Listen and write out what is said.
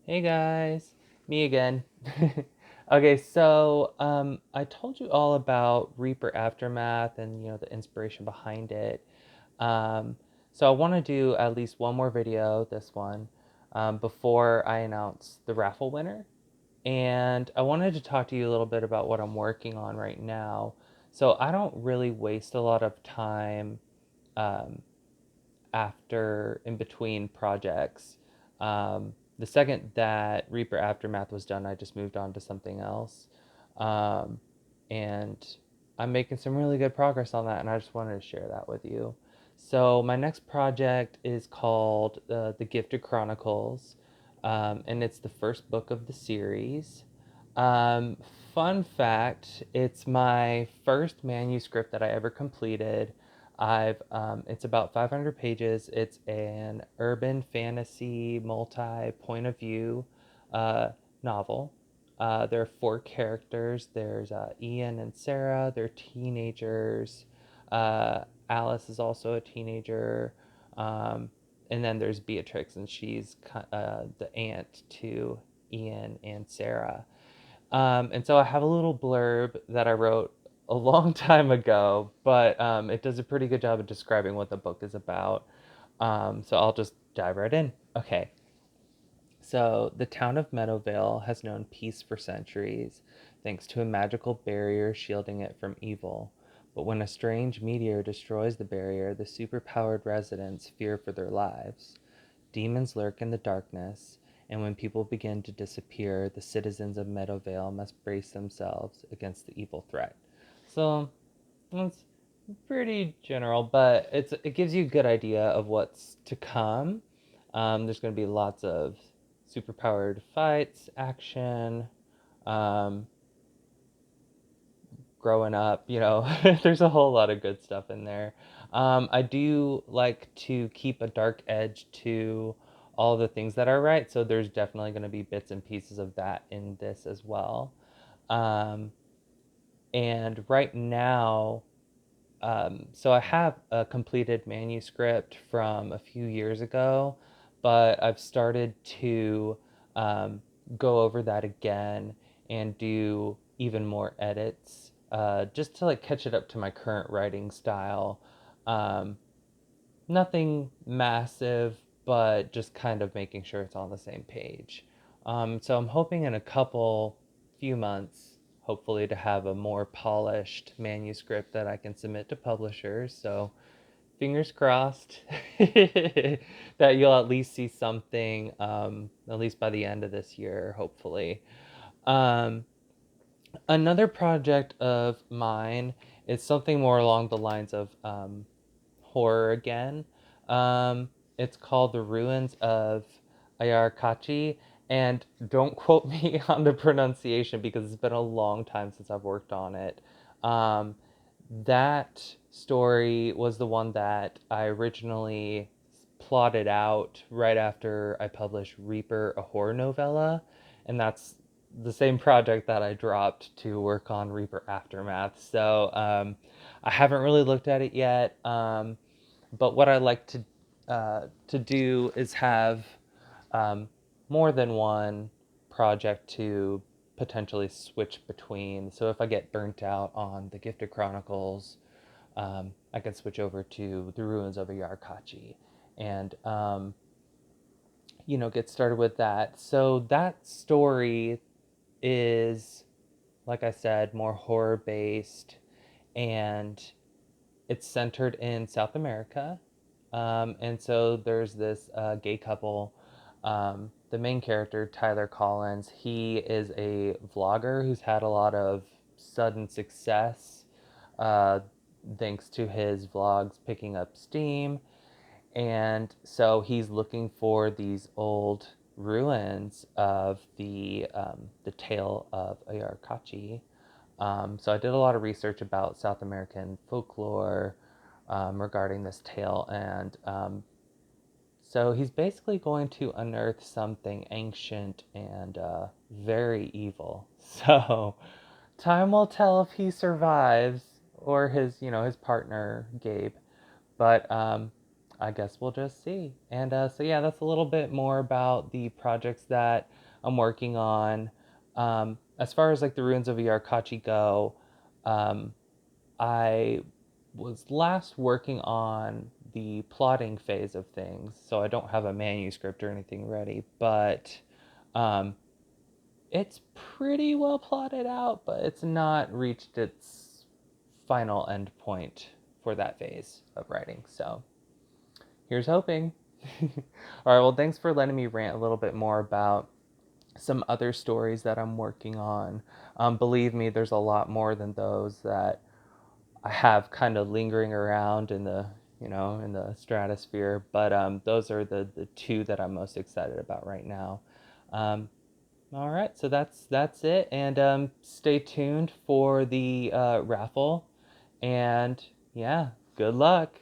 Hey guys, me again. Okay, so I told you all about Reaper Aftermath and the inspiration behind it. Um, so I want to do at least one more video, this one, before I announce the raffle winner. And I wanted to talk to you a little bit about what I'm working on right now. So I don't really waste a lot of time um, after in between projects. The second that Reaper Aftermath was done, I just moved on to something else. Um, and I'm making some really good progress on that, and I just wanted to share that with you. So, my next project is called The Gifted Chronicles, and it's the first book of the series. Um, Fun fact, it's my first manuscript that I ever completed. It's about 500 pages. It's an urban fantasy multi point of view uh, novel. There are four characters. There's Ian and Sarah. They're teenagers. Alice is also a teenager. Um, and then there's Beatrix, and she's the aunt to Ian and Sarah. And so I have a little blurb that I wrote a long time ago, but it does a pretty good job of describing what the book is about. So I'll just dive right in. Okay, so the town of Meadowvale has known peace for centuries, thanks to a magical barrier shielding it from evil. But when a strange meteor destroys the barrier, the superpowered residents fear for their lives. Demons lurk in the darkness, and when people begin to disappear, the citizens of Meadowvale must brace themselves against the evil threat. So it's pretty general, but it gives you a good idea of what's to come. There's going to be lots of superpowered fights, action, um, growing up. There's a whole lot of good stuff in there. I do like to keep a dark edge to all the things that I write, so there's definitely going to be bits and pieces of that in this as well. Um, and right now, so I have a completed manuscript from a few years ago, but I've started to um, go over that again and do even more edits, just to like catch it up to my current writing style. Um, Nothing massive, but just kind of making sure it's on the same page. So I'm hoping in a few months, hopefully, to have a more polished manuscript that I can submit to publishers. So fingers crossed that you'll at least see something, at least by the end of this year, hopefully. Um, Another project of mine is something more along the lines of horror again. It's called The Ruins of Ayarkachi, and don't quote me on the pronunciation because it's been a long time since I've worked on it. Um, that story was the one that I originally plotted out right after I published Reaper, a horror novella, and that's the same project that I dropped to work on Reaper Aftermath. So I haven't really looked at it yet. But what I like to do is have um, more than one project to potentially switch between. So if I get burnt out on the Gifted Chronicles, I can switch over to the Ruins of Ayarkachi and get started with that. So that story is, like I said, more horror based, and it's centered in South America. And so there's this gay couple. The main character, Tyler Collins, he is a vlogger who's had a lot of sudden success uh, thanks to his vlogs picking up steam. And so he's looking for these old ruins of the tale of Ayarkachi. So I did a lot of research about South American folklore regarding this tale, and so he's basically going to unearth something ancient and very evil. So time will tell if he survives or his partner Gabe. But I guess we'll just see. And so, yeah, that's a little bit more about the projects that I'm working on. As far as like the Ruins of Yarkachi go, um, I was last working on the plotting phase of things, so I don't have a manuscript or anything ready, but um, it's pretty well plotted out, but it's not reached its final end point for that phase of writing. So here's hoping. All right, well, thanks for letting me rant a little bit more about some other stories that I'm working on. Believe me, there's a lot more than those that I have kind of lingering around in the in the stratosphere. But those are the two that I'm most excited about right now. Um, all right, so that's it, and stay tuned for the raffle, and yeah, good luck.